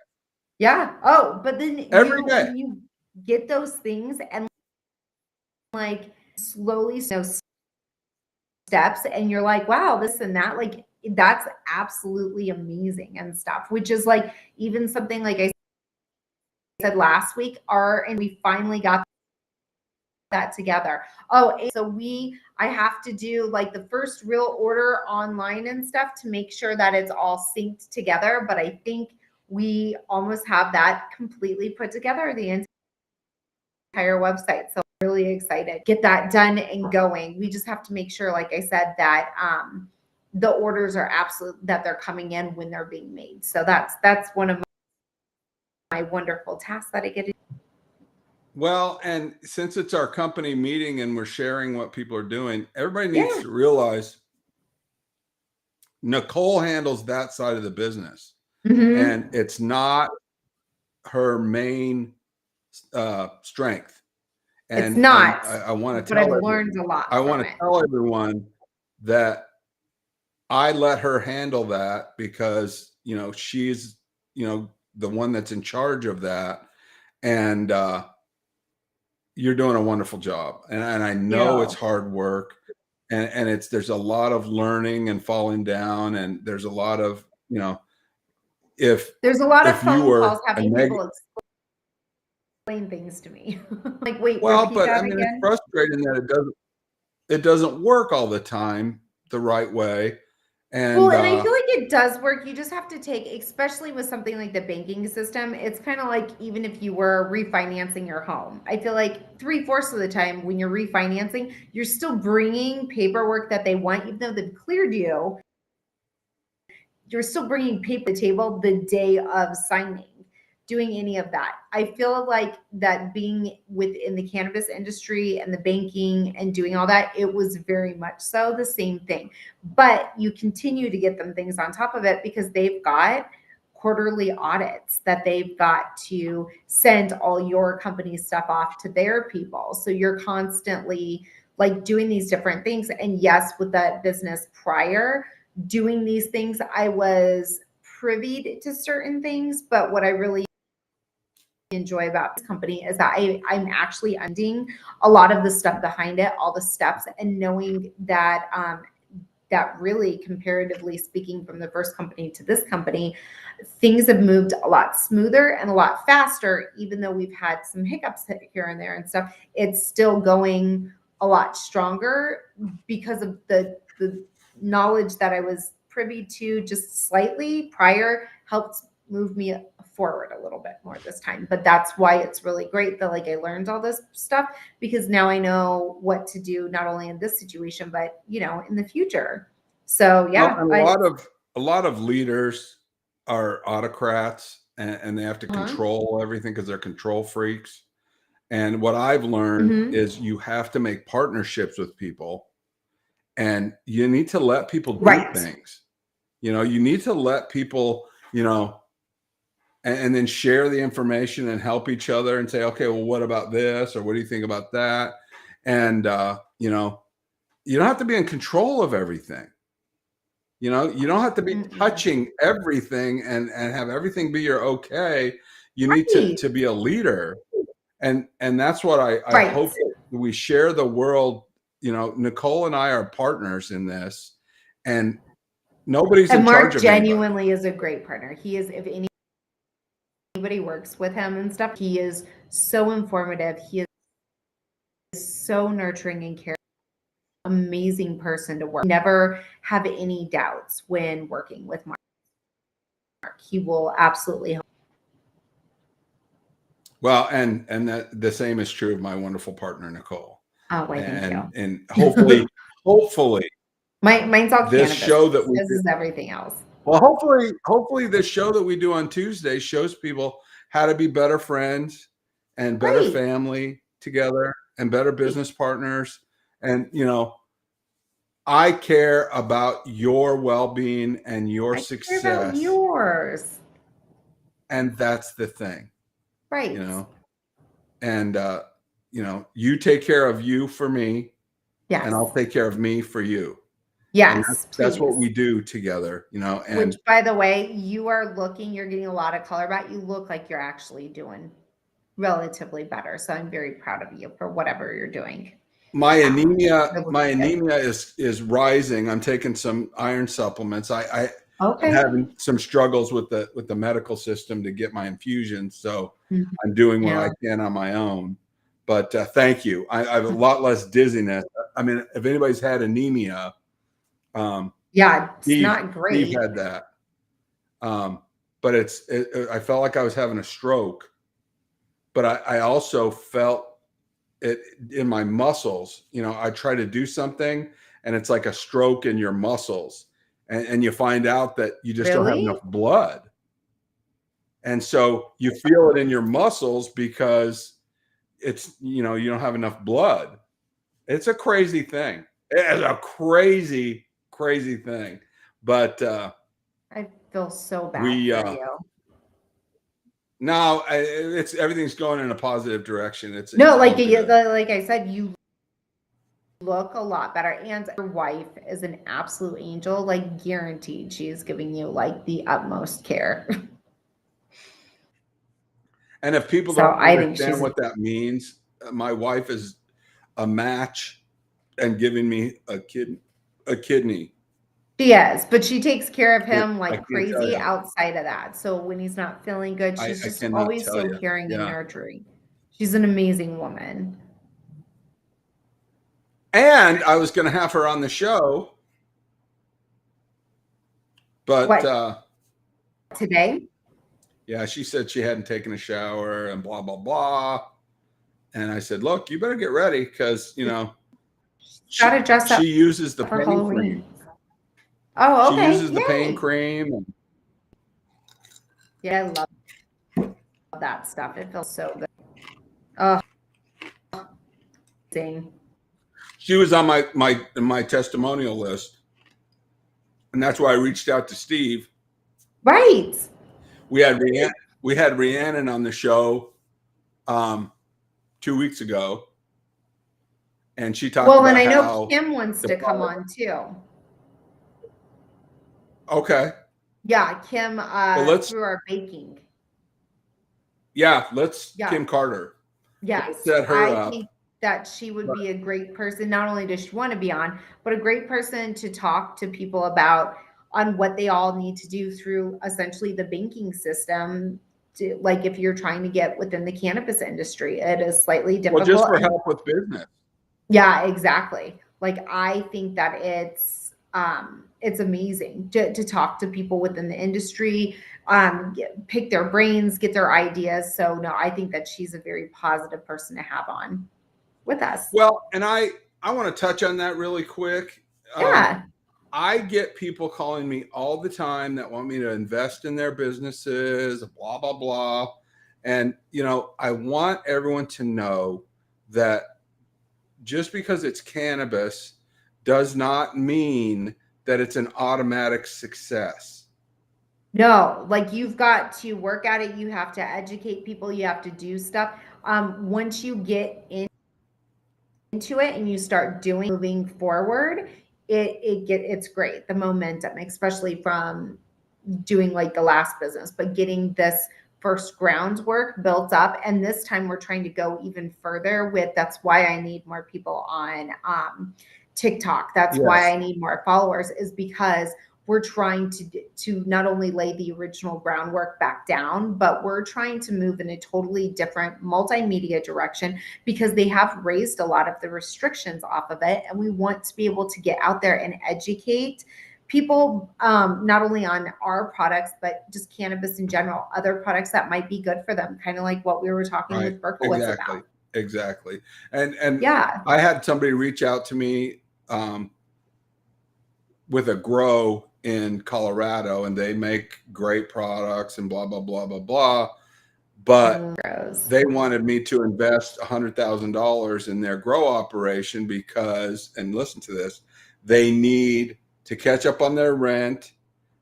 Yeah. Oh, but then every day when you get those things and like slowly steps, and you're like, wow, this and that, like that's absolutely amazing and stuff, which is like even something like I said last week, and we finally got that together. Oh, so I have to do like the first real order online and stuff to make sure that it's all synced together. But I think we almost have that completely put together, the entire website. So I'm really excited. Get that done and going. We just have to make sure, like I said, that the orders are that they're coming in when they're being made. So that's one of my wonderful tasks that I get to do. Well, and since it's our company meeting and we're sharing what people are doing, everybody needs to realize Nicole handles that side of the business. Mm-hmm. And it's not her main strength. And it's not. And I want to tell everyone. But I've learned a lot. I want to tell everyone that I let her handle that because, she's, the one that's in charge of that. And you're doing a wonderful job. And I know it's hard work and there's a lot of learning and falling down. And there's a lot of, if there's a lot of phone calls having people explain things to me. Like, wait, well, but I mean, it's frustrating that it doesn't work all the time the right way. And I feel like it does work. You just have to take, especially with something like the banking system, it's kind of like even if you were refinancing your home. I feel like 3/4 of the time when you're refinancing, you're still bringing paperwork that they want, even though they've cleared you. You're still bringing paper to the table the day of signing, doing any of that. I feel like that being within the cannabis industry and the banking and doing all that, it was very much so the same thing. But you continue to get them things on top of it because they've got quarterly audits that they've got to send all your company stuff off to their people. So you're constantly like doing these different things. And yes, with that business prior, doing these things, I was privy to certain things, but what I really enjoy about this company is that I'm actually unding a lot of the stuff behind it, all the steps, and knowing that that really, comparatively speaking, from the first company to this company, things have moved a lot smoother and a lot faster. Even though we've had some hiccups here and there and stuff, it's still going a lot stronger because of the knowledge that I was privy to just slightly prior helped move me forward a little bit more this time. But that's why it's really great that like I learned all this stuff, because now I know what to do, not only in this situation, but in the future. So yeah. Well, a lot of leaders are autocrats and they have to control everything because they're control freaks. And what I've learned is you have to make partnerships with people and you need to let people do things. You need to let people, and then share the information and help each other and say, okay, well, what about this? Or what do you think about that? And, you don't have to be in control of everything. You know, you don't have to be touching everything and have everything be your okay. You need to be a leader. And that's what I hope that we share the world. You know, Nicole and I are partners in this, and nobody's in charge of anybody. Mark genuinely is a great partner. He is, if anybody works with him and stuff, he is so informative. He is so nurturing and caring. Amazing person to work. Never have any doubts when working with Mark. He will absolutely help. Well, and that the same is true of my wonderful partner Nicole. Oh, wait, thank you. And hopefully mine's all this cannabis. show that we this is everything else. Well, hopefully this show that we do on Tuesday shows people how to be better friends and better family together and better business partners. And, you know, I care about your well-being and your success. Care about yours. And that's the thing. Right. You know, and, you know, you take care of you for me. Yes. And I'll take care of me for you. Yes. That's what we do together, you know. And which, by the way, you're getting a lot of color back. You look like you're actually doing relatively better. So I'm very proud of you for whatever you're doing. My anemia is rising. I'm taking some iron supplements. I'm having some struggles with the medical system to get my infusions. So I'm doing what I can on my own. But thank you. I have a lot less dizziness. I mean, if anybody's had anemia, it's not great. Steve had that. But I felt like I was having a stroke, but I also felt it in my muscles. You know, I try to do something and it's like a stroke in your muscles, and you find out that you just don't have enough blood. And so you feel it in your muscles because it's, you know, you don't have enough blood. It's a crazy thing. It's a crazy thing. But I feel so bad for you. No, it's everything's going in a positive direction. Like I said, you look a lot better, and your wife is an absolute angel. Like, guaranteed, she's giving you like the utmost care. And if people don't understand what that means, my wife is a match and giving me a kidney. She is, but she takes care of him like crazy outside of that. So when he's not feeling good, she's just always so caring and nurturing. She's an amazing woman. And I was going to have her on the show, but today? Yeah, she said she hadn't taken a shower and blah, blah, blah. And I said, look, you better get ready because, you know, she uses the pain cream. Oh, okay. She uses the pain cream. Yeah, I love that stuff. It feels so good. Oh, dang. She was on my testimonial list. And that's why I reached out to Steve. Right. We had Rhiannon on the show 2 weeks ago, and she talked about and I know Kim wants to come on too. Okay. Yeah, Kim through our baking. Yeah, Kim Carter. Yes. Set her up. I think that she would be a great person. Not only does she want to be on, but a great person to talk to people about on what they all need to do through essentially the banking system. Like if you're trying to get within the cannabis industry, it is slightly difficult. Well, just for help with business. Yeah, exactly. Like I think that it's amazing to talk to people within the industry, pick their brains, get their ideas. So no, I think that she's a very positive person to have on with us. Well, and I want to touch on that really quick. Yeah. I get people calling me all the time that want me to invest in their businesses, blah, blah, blah. And, you know, I want everyone to know that just because it's cannabis does not mean that it's an automatic success. No, like you've got to work at it. You have to educate people. You have to do stuff. Once you get into it and you start moving forward, it's great, the momentum, especially from doing like the last business, but getting this first groundwork built up. And this time we're trying to go even further with, that's why I need more people on TikTok. That's why I need more followers, is because we're trying to not only lay the original groundwork back down, but we're trying to move in a totally different multimedia direction, because they have raised a lot of the restrictions off of it. And we want to be able to get out there and educate people, not only on our products, but just cannabis in general, other products that might be good for them, kind of like what we were talking with Berkowitz about. Exactly. And yeah, I had somebody reach out to me with a grow in Colorado, and they make great products and blah, blah, blah, blah, blah. But they wanted me to invest $100,000 in their grow operation because, and listen to this, they need to catch up on their rent.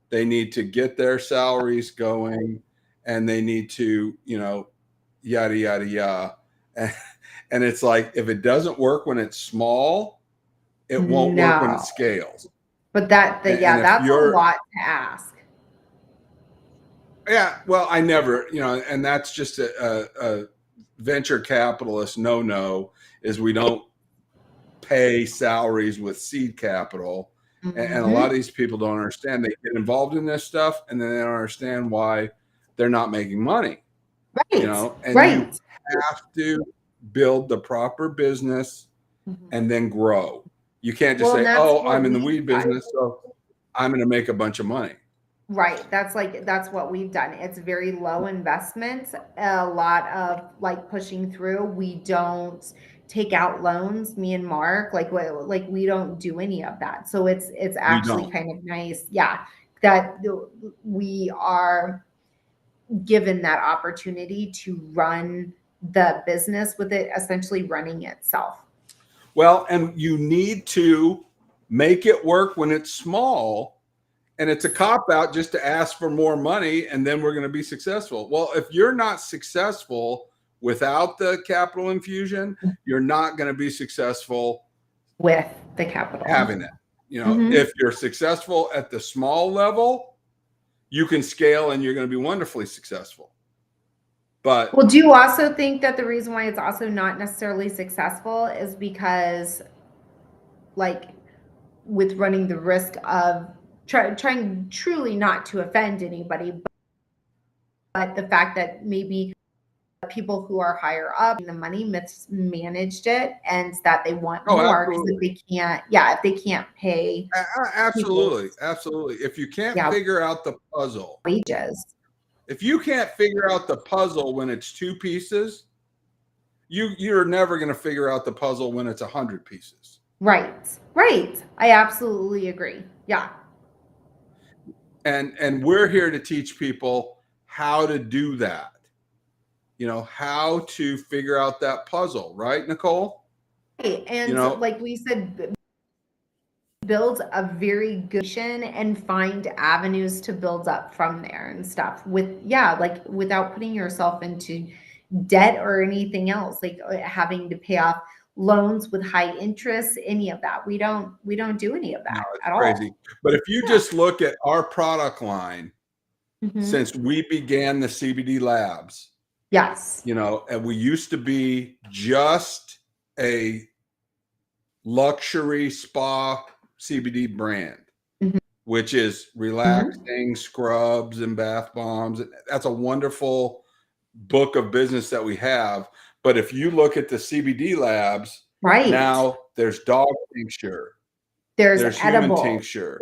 They need to get their salaries going, and they need to, yada, yada, yada. And it's like, if it doesn't work when it's small, it won't work when it scales. But that's a lot to ask. Yeah. Well, I never, and that's just a venture capitalist no, is we don't pay salaries with seed capital. And a lot of these people don't understand. They get involved in this stuff, and then they don't understand why they're not making money. Right. And you have to build the proper business and then grow. You can't just say, "Oh, I'm in the weed business, so I'm going to make a bunch of money." Right. That's what we've done. It's very low investment, a lot of like pushing through. We don't take out loans, me and Mark, we don't do any of that. So it's actually kind of nice. Yeah. That we are given that opportunity to run the business with it essentially running itself. Well, and you need to make it work when it's small, and it's a cop out just to ask for more money and then we're going to be successful. Well, if you're not successful without the capital infusion, you're not going to be successful with the capital having it. If you're successful at the small level, you can scale and you're going to be wonderfully successful. But do you also think that the reason why it's also not necessarily successful is because, like, with running the risk of trying truly not to offend anybody, but the fact that maybe people who are higher up, the money mismanaged it, and that they want more because if they can't pay. Absolutely. If you can't figure out the puzzle, wages. If you can't figure out the puzzle when it's 2 pieces, you're never going to figure out the puzzle when it's 100 pieces. Right. I absolutely agree. Yeah. And we're here to teach people how to do that. How to figure out that puzzle, right, Nicole? Right. And like we said, build a very good vision and find avenues to build up from there and stuff without putting yourself into debt or anything else, like having to pay off loans with high interest, any of that. We don't do any of that at all. But if you just look at our product line, since we began the CBD labs, yes, and we used to be just a luxury spa CBD brand, which is relaxing scrubs and bath bombs. That's a wonderful book of business that we have. But if you look at the CBD labs, now there's dog tincture, there's edible human tincture,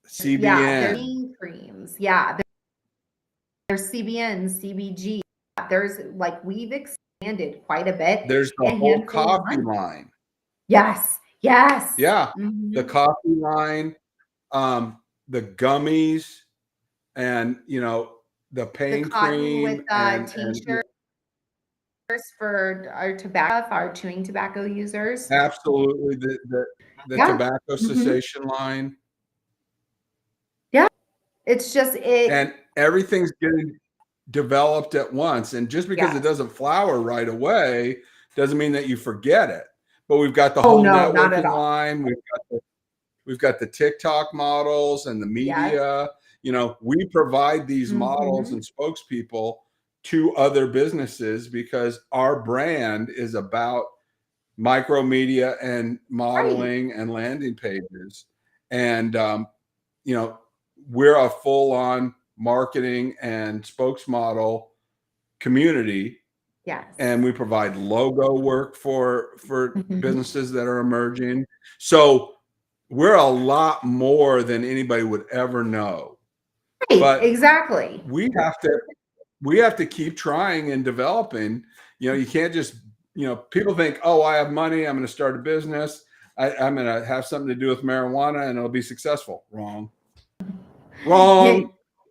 CBN, there's creams, there's CBN, CBG. There's we've expanded quite a bit. There's the whole coffee line. Yes. Yeah. The coffee line, the gummies, and the pain cream with tincture for our chewing tobacco users. Absolutely. The tobacco cessation line. Yeah. It's just and everything's getting developed at once. And just because it doesn't flower right away doesn't mean that you forget it. But we've got the whole networking line. We've got We've got the TikTok models and the media. Yes. We provide these models and spokespeople to other businesses because our brand is about micro media and modeling and landing pages. And, we're a full on marketing and spokesmodel community. Yes. And we provide logo work for businesses that are emerging. So we're a lot more than anybody would ever know. Right, But exactly. we have to keep trying and developing. You can't just, people think, oh, I have money, I'm going to start a business, I'm going to have something to do with marijuana and it'll be successful. Wrong.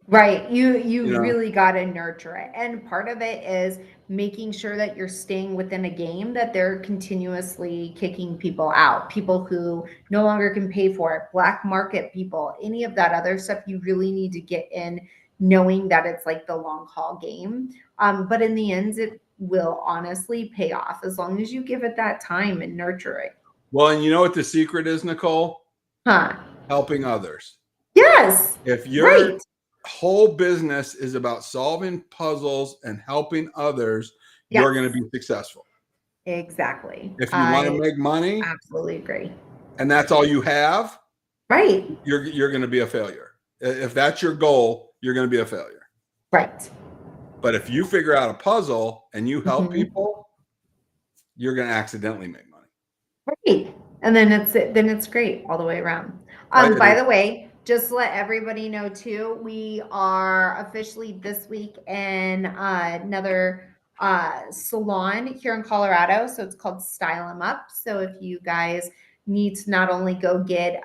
Right. You really got to nurture it. And part of it is making sure that you're staying within a game that they're continuously kicking people out, people who no longer can pay for it, black market people, any of that other stuff. You really need to get in knowing that it's like the long haul game. But in the end, it will honestly pay off as long as you give it that time and nurture it. Well, and you know what the secret is, Nicole? Helping others. Yes. If your whole business is about solving puzzles and helping others, you're going to be successful. Exactly. If you want to make money, absolutely agree. And that's all you have, right? You're going to be a failure. If that's your goal, you're going to be a failure. Right. But if you figure out a puzzle and you help people, you're going to accidentally make money. Right. And then it's great all the way around. By the way, just to let everybody know too, we are officially this week in another salon here in Colorado. So it's called Style 'Em Up. So if you guys need to not only go get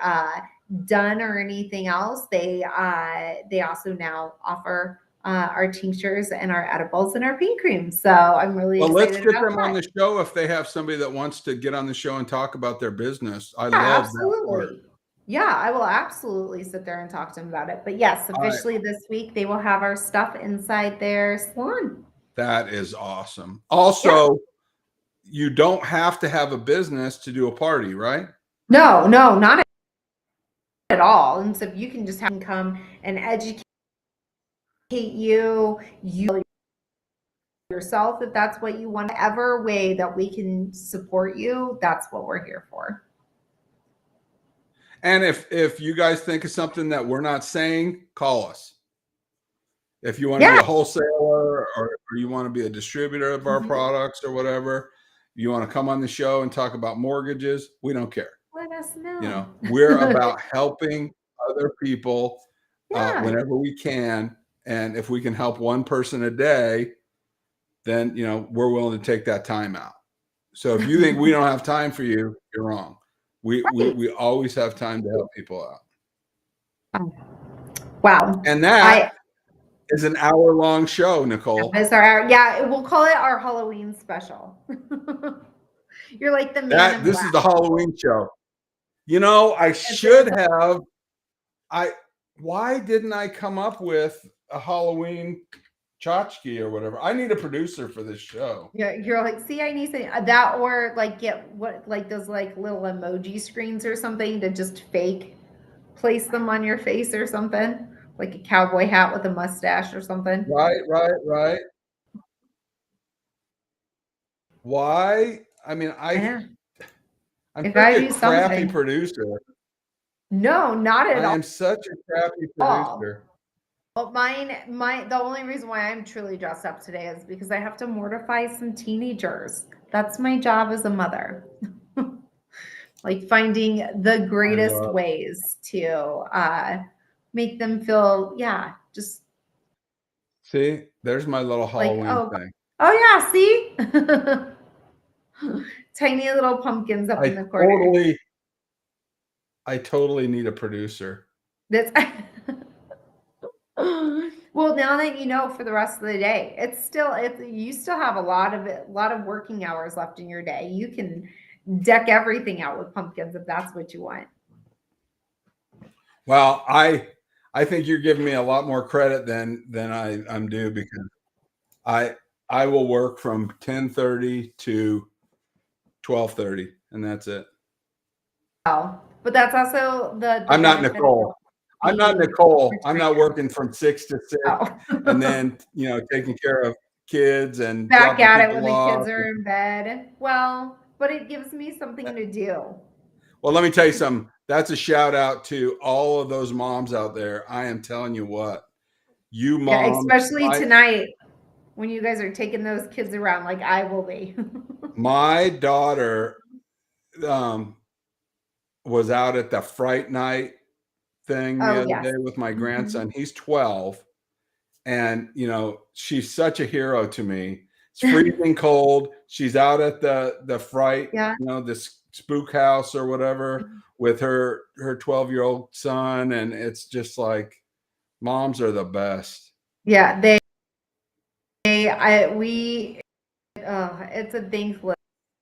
done or anything else, they also now offer our tinctures and our edibles and our pain creams. So I'm really excited. Let's get them on the show if they have somebody that wants to get on the show and talk about their business. I love that part. Yeah, I will absolutely sit there and talk to them about it. But yes, officially this week, they will have our stuff inside their salon. That is awesome. Also, you don't have to have a business to do a party, right? No, not at all. And so if you can just have them come and educate you yourself, if that's what you want, whatever way that we can support you, that's what we're here for. And if you guys think of something that we're not saying, call us. If you want to be a wholesaler or you want to be a distributor of our products or whatever, you want to come on the show and talk about mortgages, we don't care. Let us know. We're about helping other people whenever we can. And if we can help one person a day, then, we're willing to take that time out. So if you think we don't have time for you, you're wrong. We always have time to help people out. Wow. And that is an hour-long show, Nicole. It's we'll call it our Halloween special. You're like the man. This is the Halloween show. I should have. Why didn't I come up with a Halloween tchotchke or whatever? I need a producer for this show. Yeah, you're like, see, I need that, or like get those little emoji screens or something to just fake place them on your face or something, like a cowboy hat with a mustache or something. Right. Why? I mean, I'm such a crappy producer. No, not at all. I am such a crappy producer. Well, the only reason why I'm truly dressed up today is because I have to mortify some teenagers. That's my job as a mother. Like finding the greatest ways to make them feel, just. See, there's my little Halloween thing. Oh yeah, see? Tiny little pumpkins up in the corner. I totally need a producer. Well, now that you know for the rest of the day, you still have a lot of working hours left in your day. You can deck everything out with pumpkins if that's what you want. Well, I think you're giving me a lot more credit than I'm due, because I will work from 10:30 to 12:30, and that's it. Oh, But that's also the I'm not benefit of Nicole. I'm not being Nicole. I'm not retired. working from 6 to 6 Oh. and then, taking care of kids and Back dropping at it people when the kids off. are in bed. Well, but it gives me something to do. Well, let me tell you something. That's a shout out to all of those moms out there. I am telling you what, you Yeah, moms, especially tonight when you guys are taking those kids around like I will be. my daughter was out at the Fright Night thing the Oh, other yes. day with my Mhm. grandson. He's 12. And she's such a hero to me. It's freezing cold. She's out at the Fright, Yeah. this spook house or whatever with her 12-year-old son, and it's just like moms are the best. Yeah, it's a thankless,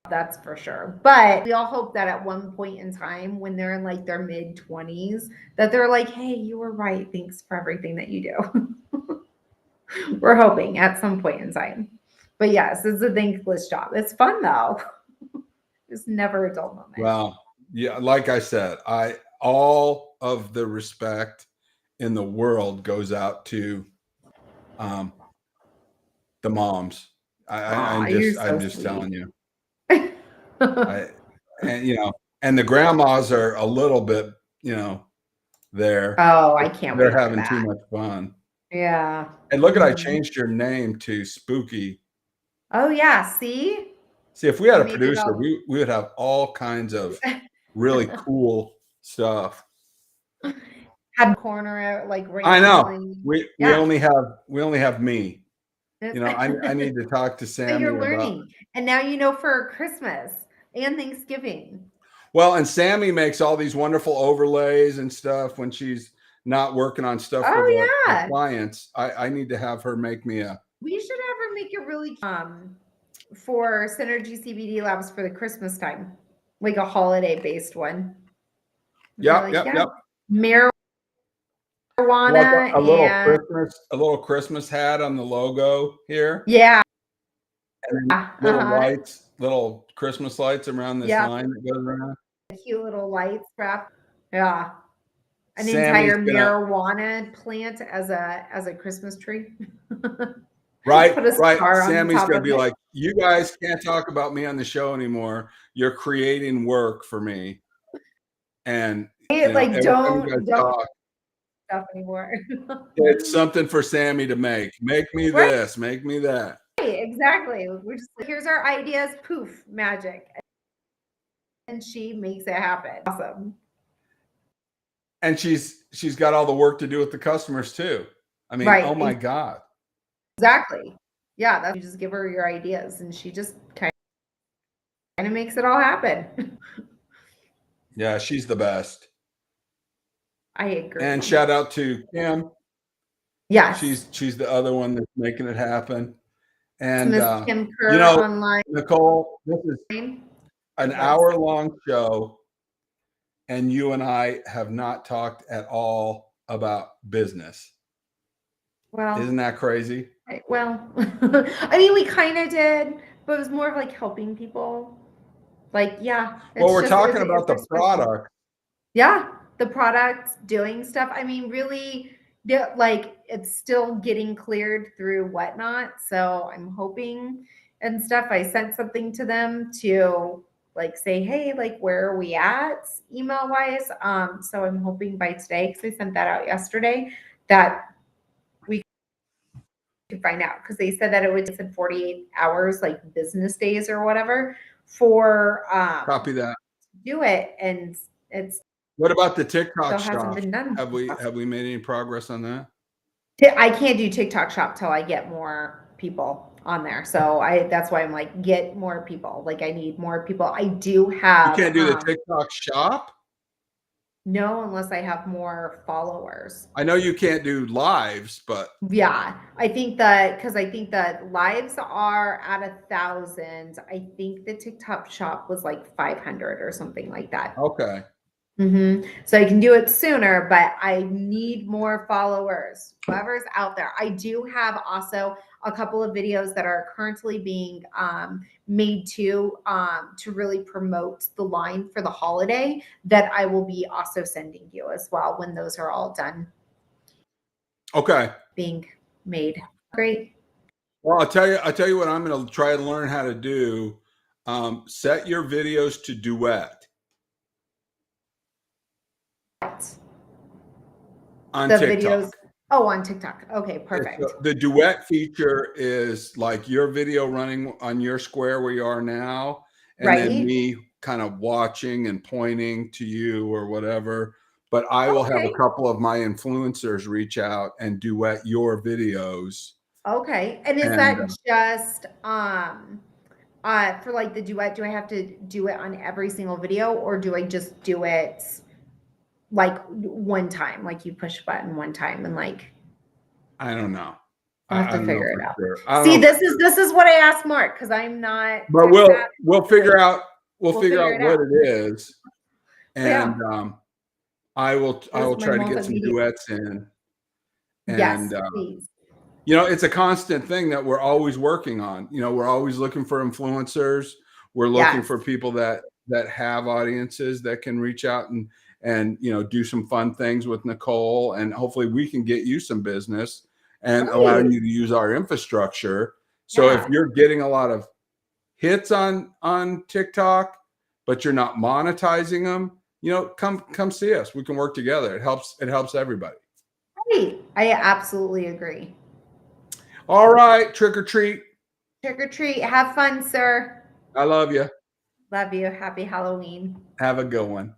that's for sure. But we all hope that at one point in time when they're in like their mid-20s, that they're like, hey, you were right. Thanks for everything that you do. We're hoping at some point in time. But yes, it's a thankless job. It's fun though. It's never a dull moment. Well, yeah, like I said, all of the respect in the world goes out to the moms. I'm You're just so telling you. sweet. And the grandmas are a little bit, there. Oh, I can't wait They're for having too that. much fun. Yeah. And look at, I Mhm. changed your name to Spooky. Oh yeah, see? See, if we had You a made it producer, all. we would have all kinds of really cool stuff. Had corner like I know. randomly. We Yeah. only have me. I need to talk to But Sammy you're about. learning. And now you know for Christmas and Thanksgiving. Well, and Sammy makes all these wonderful overlays and stuff when she's not working on stuff for the Oh yeah. clients. I need to have her make me a. We should have her make it really for Synergy CBD Labs for the Christmas time. Like a holiday based one. Yep, Like, yep, yeah. yep. Like Marijuana a and little Christmas hat on the logo here. yeah. And then little Christmas lights around this line that goes around. Cute little lights wrapped. Yeah. An Sammy's entire gonna marijuana plant as a Christmas tree. right. Put a star on Sammy's top gonna of be it. like, you guys can't talk about me on the show anymore. You're creating work for me. And Like every time don't you guys talk, stuff anymore. it's something for Sammy to make. Make me Right. this, make me that. Right, exactly. We're just like, here's our ideas, poof, magic. And she makes it happen. Awesome. And she's got all the work to do with the customers too. I mean, Right. oh my God. Exactly. Yeah, that's you just give her your ideas and she just kind of makes it all happen. Yeah, she's the best. I agree. And shout out to Kim. Yes. She's the other one that's making it happen. And Miss Kim Kerr online. Nicole, this is an hour-long show, and you and I have not talked at all about business. Well, isn't that crazy? Well, I mean, we kind of did, but it was more of like helping people. Like, yeah. Well, we're talking about the product. Yeah, the product, doing stuff. I mean, really, like it's still getting cleared through whatnot. So I'm hoping and stuff. I sent something to them to like say, hey, like where are we at email wise? So I'm hoping by today, because I sent that out yesterday, that we could find out, because they said that it would take 48 hours, like business days or whatever, for copy that. Do it, and it's. What about the TikTok still hasn't shop? been done. Have we made any progress on that? I can't do TikTok shop till I get more people on there. So that's why I'm like, get more people. Like I need more people. I do have. You can't do the TikTok shop? No, unless I have more followers. I know you can't do lives, but yeah, I think that because I think that lives are at 1,000. I think the TikTok shop was like 500 or something like that. Okay. So I can do it sooner, but I need more followers. Whoever's out there, I do have also a couple of videos that are currently being made to really promote the line for the holiday that I will be also sending you as well when those are all done. Okay. Being made. Great. Well, I'll tell you what I'm going to try to learn how to do. Set your videos to duet on The TikTok. videos. Oh, on TikTok. Okay, perfect. The duet feature is like your video running on your square where you are now, and then me kind of watching and pointing to you or whatever. But I will have a couple of my influencers reach out and duet your videos. Okay. And is that just for like the duet, do I have to do it on every single video, or do I just do it like one time, like you push a button one time and like I don't know. I'll have to figure it out. Sure. See, this is what I asked Mark, because I'm not. But we'll figure out what it is. And I will try to get some duets in. And yes, please. You know, it's a constant thing that we're always working on. You know, we're always looking for influencers. We're looking for people that have audiences that can reach out and you know, do some fun things with Nicole, and hopefully we can get you some business and allow you to use our infrastructure. So if you're getting a lot of hits on TikTok, but you're not monetizing them, you know, come see us. We can work together. It helps everybody. Right. I absolutely agree. All right, trick or treat. Trick or treat. Have fun, sir. I love you. Love you. Happy Halloween. Have a good one.